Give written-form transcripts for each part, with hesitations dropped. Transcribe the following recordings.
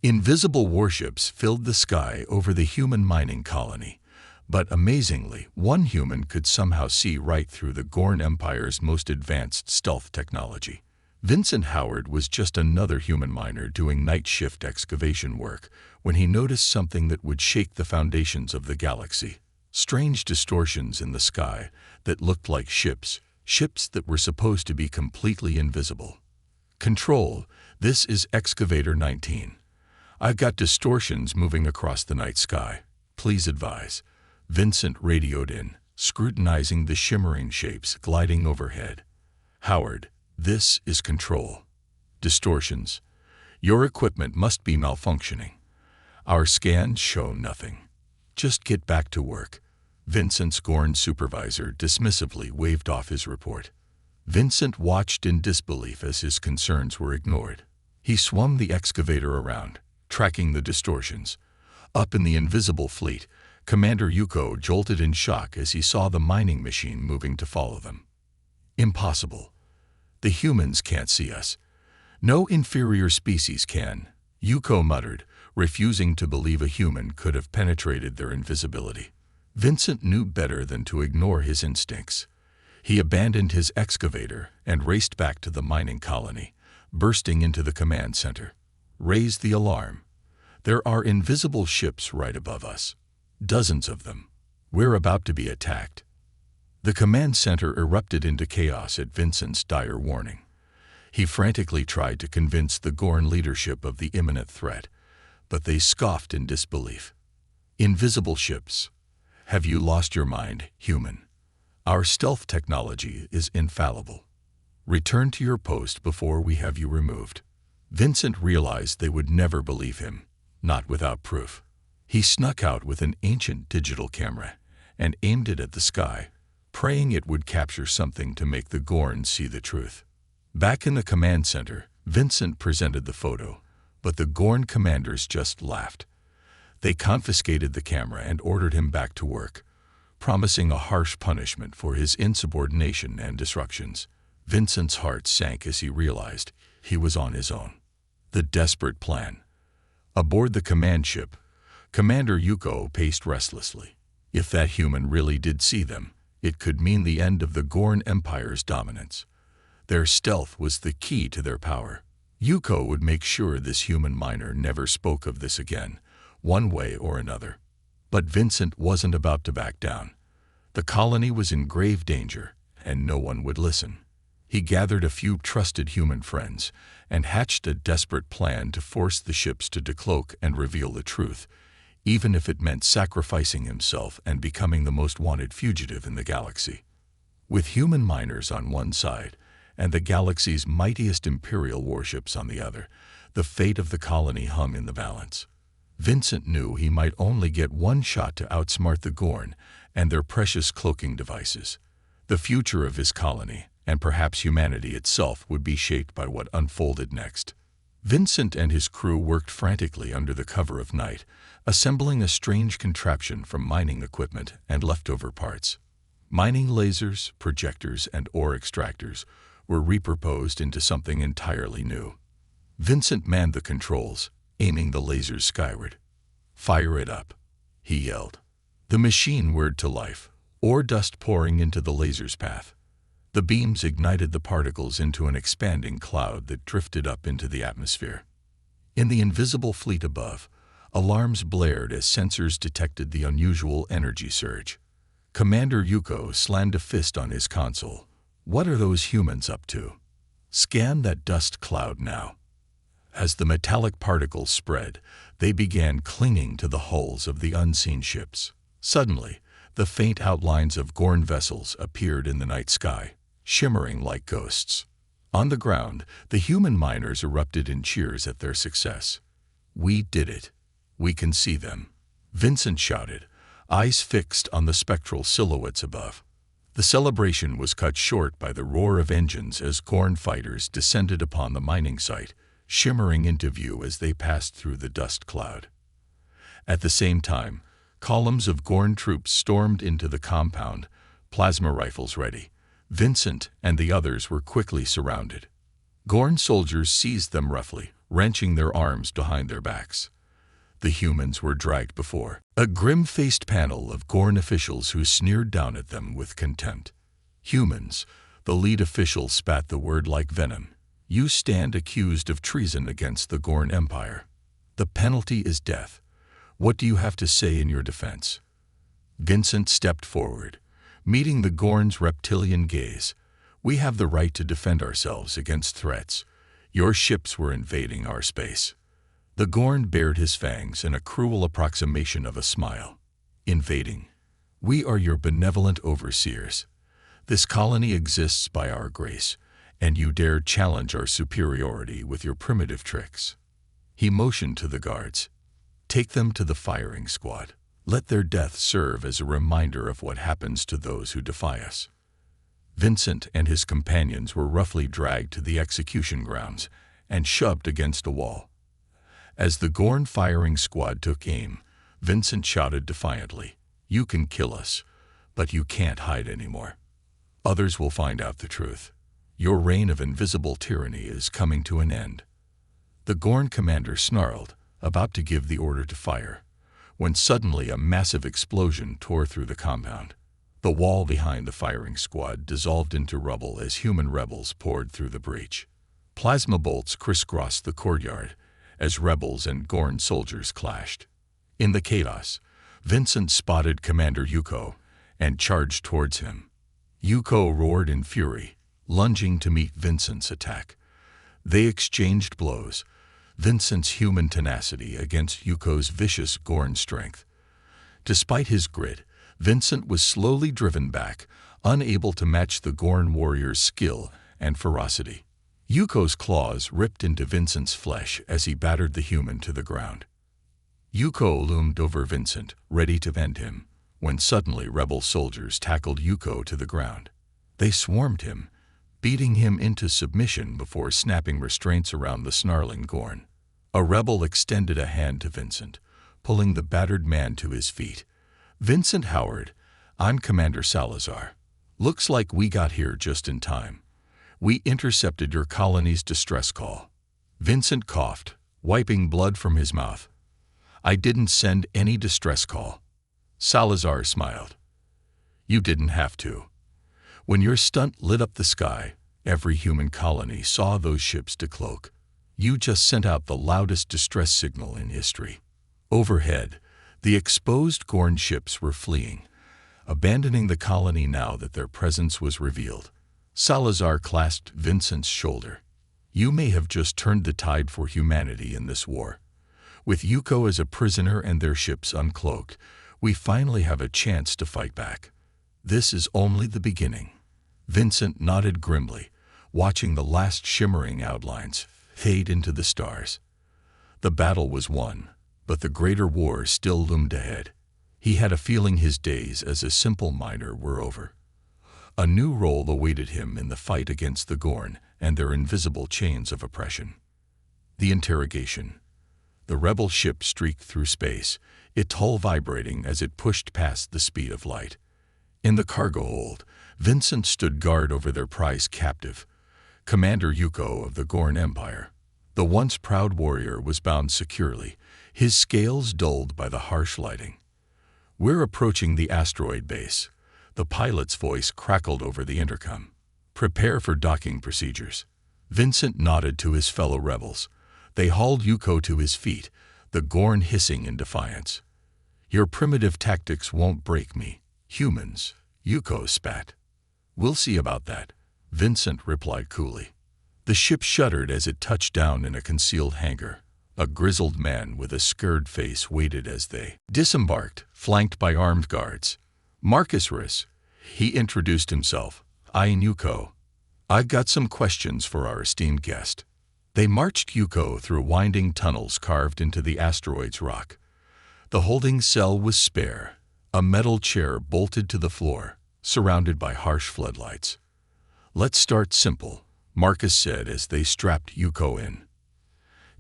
Invisible warships filled the sky over the human mining colony, but amazingly, one human could somehow see right through the Gorn Empire's most advanced stealth technology. Vincent Howard was just another human miner doing night shift excavation work when he noticed something that would shake the foundations of the galaxy. Strange distortions in the sky that looked like ships that were supposed to be completely invisible. "Control, this is Excavator 19. I've got distortions moving across the night sky. Please advise." Vincent radioed in, scrutinizing the shimmering shapes gliding overhead. "Howard, this is Control. Distortions. Your equipment must be malfunctioning. Our scans show nothing. Just get back to work." Vincent's Gorn supervisor dismissively waved off his report. Vincent watched in disbelief as his concerns were ignored. He swung the excavator around, tracking the distortions. Up in the invisible fleet, Commander Yuko jolted in shock as he saw the mining machine moving to follow them. "Impossible. The humans can't see us. No inferior species can," Yuko muttered, refusing to believe a human could have penetrated their invisibility. Vincent knew better than to ignore his instincts. He abandoned his excavator and raced back to the mining colony, bursting into the command center. "Raise the alarm. There are invisible ships right above us. Dozens of them. We're about to be attacked." The command center erupted into chaos at Vincent's dire warning. He frantically tried to convince the Gorn leadership of the imminent threat, but they scoffed in disbelief. "Invisible ships. Have you lost your mind, human? Our stealth technology is infallible. Return to your post before we have you removed." Vincent realized they would never believe him, not without proof. He snuck out with an ancient digital camera and aimed it at the sky, praying it would capture something to make the Gorn see the truth. Back in the command center, Vincent presented the photo, but the Gorn commanders just laughed. They confiscated the camera and ordered him back to work, promising a harsh punishment for his insubordination and disruptions. Vincent's heart sank as he realized he was on his own. The desperate plan. Aboard the command ship, Commander Yuko paced restlessly. If that human really did see them, it could mean the end of the Gorn Empire's dominance. Their stealth was the key to their power. Yuko would make sure this human miner never spoke of this again, one way or another. But Vincent wasn't about to back down. The colony was in grave danger, and no one would listen. He gathered a few trusted human friends and hatched a desperate plan to force the ships to decloak and reveal the truth, even if it meant sacrificing himself and becoming the most wanted fugitive in the galaxy. With human miners on one side and the galaxy's mightiest Imperial warships on the other, the fate of the colony hung in the balance. Vincent knew he might only get one shot to outsmart the Gorn and their precious cloaking devices. The future of his colony, and perhaps humanity itself, would be shaped by what unfolded next. Vincent and his crew worked frantically under the cover of night, assembling a strange contraption from mining equipment and leftover parts. Mining lasers, projectors, and ore extractors were repurposed into something entirely new. Vincent manned the controls, aiming the lasers skyward. "Fire it up," he yelled. The machine whirred to life, ore dust pouring into the laser's path. The beams ignited the particles into an expanding cloud that drifted up into the atmosphere. In the invisible fleet above, alarms blared as sensors detected the unusual energy surge. Commander Yuko slammed a fist on his console. "What are those humans up to? Scan that dust cloud now." As the metallic particles spread, they began clinging to the hulls of the unseen ships. Suddenly, the faint outlines of Gorn vessels appeared in the night sky, shimmering like ghosts. On the ground, the human miners erupted in cheers at their success. "We did it. We can see them," Vincent shouted, eyes fixed on the spectral silhouettes above. The celebration was cut short by the roar of engines as Gorn fighters descended upon the mining site, shimmering into view as they passed through the dust cloud. At the same time, columns of Gorn troops stormed into the compound, plasma rifles ready. Vincent and the others were quickly surrounded. Gorn soldiers seized them roughly, wrenching their arms behind their backs. The humans were dragged before a grim-faced panel of Gorn officials who sneered down at them with contempt. "Humans," the lead official spat the word like venom. "You stand accused of treason against the Gorn Empire. The penalty is death. What do you have to say in your defense?" Vincent stepped forward, meeting the Gorn's reptilian gaze. "We have the right to defend ourselves against threats. Your ships were invading our space." The Gorn bared his fangs in a cruel approximation of a smile. "Invading? We are your benevolent overseers. This colony exists by our grace, and you dare challenge our superiority with your primitive tricks." He motioned to the guards. "Take them to the firing squad. Let their death serve as a reminder of what happens to those who defy us." Vincent and his companions were roughly dragged to the execution grounds and shoved against a wall. As the Gorn firing squad took aim, Vincent shouted defiantly, "You can kill us, but you can't hide anymore. Others will find out the truth. Your reign of invisible tyranny is coming to an end." The Gorn commander snarled, about to give the order to fire, when suddenly a massive explosion tore through the compound. The wall behind the firing squad dissolved into rubble as human rebels poured through the breach. Plasma bolts crisscrossed the courtyard as rebels and Gorn soldiers clashed. In the chaos, Vincent spotted Commander Yuko and charged towards him. Yuko roared in fury, lunging to meet Vincent's attack. They exchanged blows, Vincent's human tenacity against Yuko's vicious Gorn strength. Despite his grit, Vincent was slowly driven back, unable to match the Gorn warrior's skill and ferocity. Yuko's claws ripped into Vincent's flesh as he battered the human to the ground. Yuko loomed over Vincent, ready to end him, when suddenly rebel soldiers tackled Yuko to the ground. They swarmed him, beating him into submission before snapping restraints around the snarling Gorn. A rebel extended a hand to Vincent, pulling the battered man to his feet. "Vincent Howard, I'm Commander Salazar. Looks like we got here just in time. We intercepted your colony's distress call." Vincent coughed, wiping blood from his mouth. "I didn't send any distress call." Salazar smiled. "You didn't have to. When your stunt lit up the sky, every human colony saw those ships decloak. You just sent out the loudest distress signal in history." Overhead, the exposed Gorn ships were fleeing, abandoning the colony now that their presence was revealed. Salazar clasped Vincent's shoulder. "You may have just turned the tide for humanity in this war. With Yuko as a prisoner and their ships uncloaked, we finally have a chance to fight back. This is only the beginning." Vincent nodded grimly, watching the last shimmering outlines fade into the stars. The battle was won, but the greater war still loomed ahead. He had a feeling his days as a simple miner were over. A new role awaited him in the fight against the Gorn and their invisible chains of oppression. The interrogation. The rebel ship streaked through space, its hull vibrating as it pushed past the speed of light. In the cargo hold, Vincent stood guard over their prize captive, Commander Yuko of the Gorn Empire. The once proud warrior was bound securely, his scales dulled by the harsh lighting. "We're approaching the asteroid base," the pilot's voice crackled over the intercom. "Prepare for docking procedures." Vincent nodded to his fellow rebels. They hauled Yuko to his feet, the Gorn hissing in defiance. "Your primitive tactics won't break me, humans," Yuko spat. "We'll see about that," Vincent replied coolly. The ship shuddered as it touched down in a concealed hangar. A grizzled man with a scared face waited as they disembarked, flanked by armed guards. "Marcus Riss," he introduced himself, eyeing Yuko. "I've got some questions for our esteemed guest." They marched Yuko through winding tunnels carved into the asteroid's rock. The holding cell was spare, a metal chair bolted to the floor, surrounded by harsh floodlights. "Let's start simple," Marcus said as they strapped Yuko in.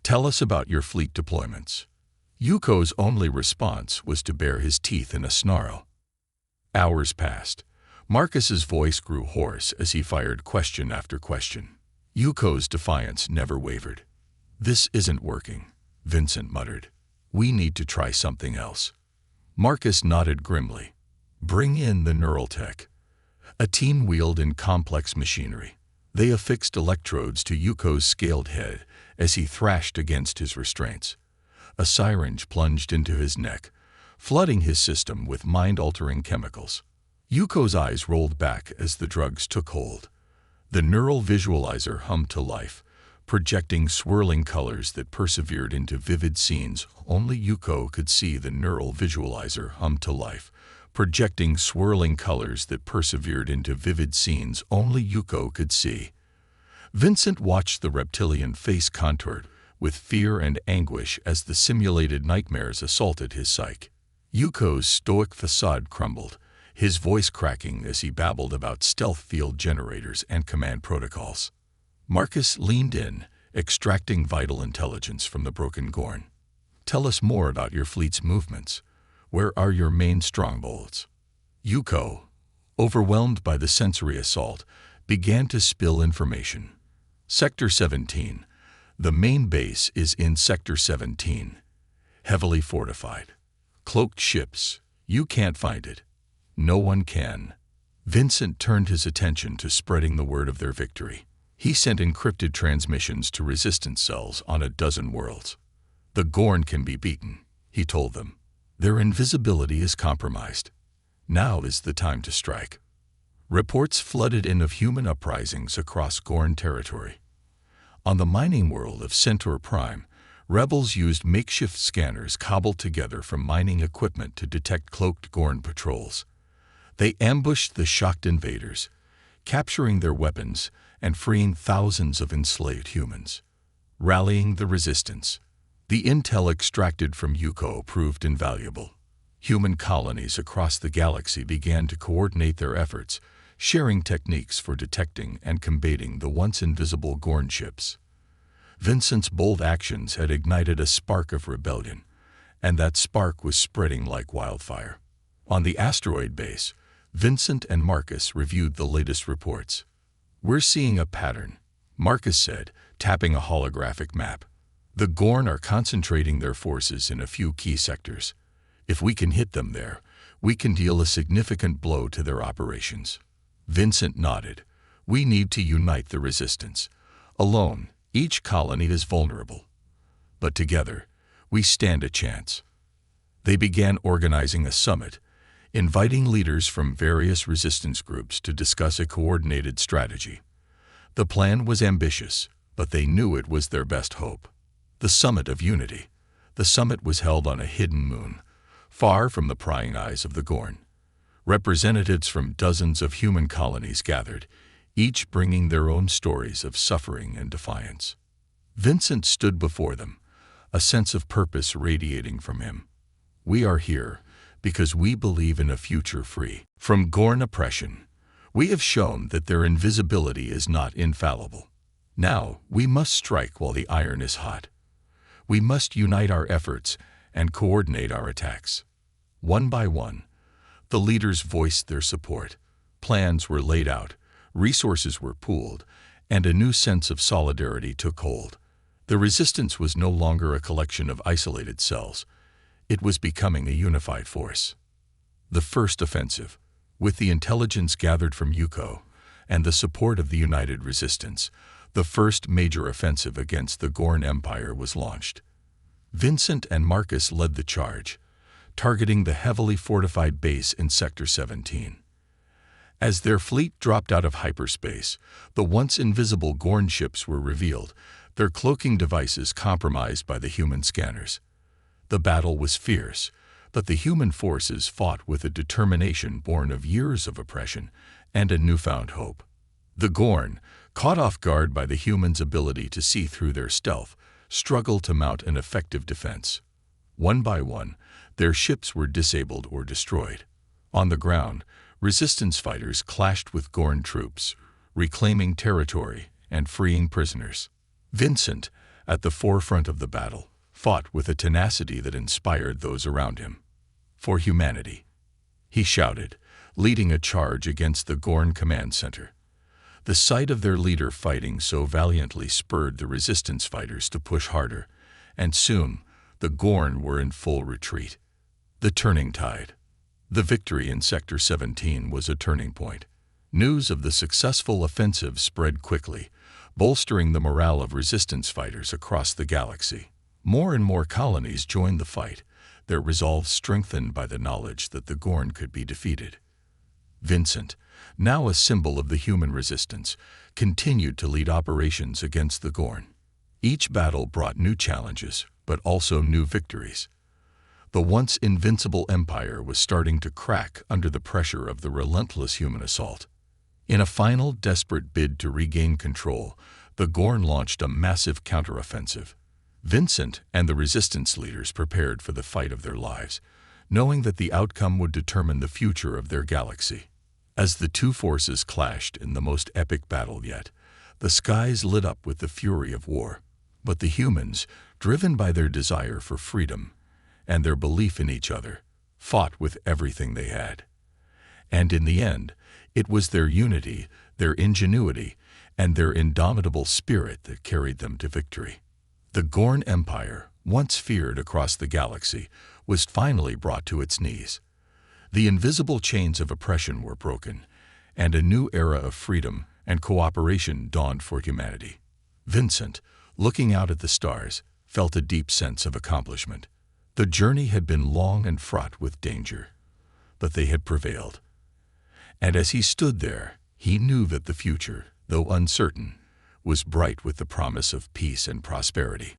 "Tell us about your fleet deployments." Yuko's only response was to bare his teeth in a snarl. Hours passed. Marcus's voice grew hoarse as he fired question after question. Yuko's defiance never wavered. "This isn't working," Vincent muttered. "We need to try something else." Marcus nodded grimly. "Bring in the neural tech." A team wheeled in complex machinery. They affixed electrodes to Yuko's scaled head as he thrashed against his restraints. A syringe plunged into his neck, flooding his system with mind-altering chemicals. Yuko's eyes rolled back as the drugs took hold. The neural visualizer hummed to life, projecting swirling colors that persevered into vivid scenes. Only Yuko could see the neural visualizer hummed to life, projecting swirling colors that persevered into vivid scenes only Yuko could see. Vincent watched the reptilian face contoured with fear and anguish as the simulated nightmares assaulted his psyche. Yuko's stoic facade crumbled, his voice cracking as he babbled about stealth field generators and command protocols. Marcus leaned in, extracting vital intelligence from the broken Gorn. "Tell us more about your fleet's movements. Where are your main strongholds?" Yuko, overwhelmed by the sensory assault, began to spill information. Sector 17. The main base is in Sector 17. Heavily fortified. Cloaked ships. You can't find it. No one can. Vincent turned his attention to spreading the word of their victory. He sent encrypted transmissions to resistance cells on a dozen worlds. "The Gorn can be beaten," he told them. "Their invisibility is compromised. Now is the time to strike." Reports flooded in of human uprisings across Gorn territory. On the mining world of Centaur Prime, rebels used makeshift scanners cobbled together from mining equipment to detect cloaked Gorn patrols. They ambushed the shocked invaders, capturing their weapons and freeing thousands of enslaved humans. Rallying the resistance. The intel extracted from Yuko proved invaluable. Human colonies across the galaxy began to coordinate their efforts, sharing techniques for detecting and combating the once invisible Gorn ships. Vincent's bold actions had ignited a spark of rebellion, and that spark was spreading like wildfire. On the asteroid base, Vincent and Marcus reviewed the latest reports. "We're seeing a pattern," Marcus said, tapping a holographic map. "The Gorn are concentrating their forces in a few key sectors. If we can hit them there, we can deal a significant blow to their operations." Vincent nodded. "We need to unite the resistance. Alone, each colony is vulnerable. But together, we stand a chance." They began organizing a summit, inviting leaders from various resistance groups to discuss a coordinated strategy. The plan was ambitious, but they knew it was their best hope. The Summit of Unity. The summit was held on a hidden moon, far from the prying eyes of the Gorn. Representatives from dozens of human colonies gathered, each bringing their own stories of suffering and defiance. Vincent stood before them, a sense of purpose radiating from him. "We are here because we believe in a future free from Gorn oppression. We have shown that their invisibility is not infallible. Now we must strike while the iron is hot. We must unite our efforts and coordinate our attacks." One by one, the leaders voiced their support. Plans were laid out, resources were pooled, and a new sense of solidarity took hold. The resistance was no longer a collection of isolated cells. It was becoming a unified force. The first offensive, with the intelligence gathered from Yuko and the support of the United Resistance, the first major offensive against the Gorn Empire was launched. Vincent and Marcus led the charge, targeting the heavily fortified base in Sector 17. As their fleet dropped out of hyperspace, the once invisible Gorn ships were revealed, their cloaking devices compromised by the human scanners. The battle was fierce, but the human forces fought with a determination born of years of oppression and a newfound hope. The Gorn, caught off guard by the humans' ability to see through their stealth, struggled to mount an effective defense. One by one, their ships were disabled or destroyed. On the ground, resistance fighters clashed with Gorn troops, reclaiming territory and freeing prisoners. Vincent, at the forefront of the battle, fought with a tenacity that inspired those around him. "For humanity," he shouted, leading a charge against the Gorn command center. The sight of their leader fighting so valiantly spurred the resistance fighters to push harder, and soon the Gorn were in full retreat. The turning tide. The victory in Sector 17 was a turning point. News of the successful offensive spread quickly, bolstering the morale of resistance fighters across the galaxy. More and more colonies joined the fight, their resolve strengthened by the knowledge that the Gorn could be defeated. Vincent, now a symbol of the human resistance, continued to lead operations against the Gorn. Each battle brought new challenges, but also new victories. The once invincible empire was starting to crack under the pressure of the relentless human assault. In a final, desperate bid to regain control, the Gorn launched a massive counteroffensive. Vincent and the resistance leaders prepared for the fight of their lives, knowing that the outcome would determine the future of their galaxy. As the two forces clashed in the most epic battle yet, the skies lit up with the fury of war. But the humans, driven by their desire for freedom and their belief in each other, fought with everything they had. And in the end, it was their unity, their ingenuity, and their indomitable spirit that carried them to victory. The Gorn Empire, once feared across the galaxy, was finally brought to its knees. The invisible chains of oppression were broken, and a new era of freedom and cooperation dawned for humanity. Vincent, looking out at the stars, felt a deep sense of accomplishment. The journey had been long and fraught with danger, but they had prevailed. And as he stood there, he knew that the future, though uncertain, was bright with the promise of peace and prosperity.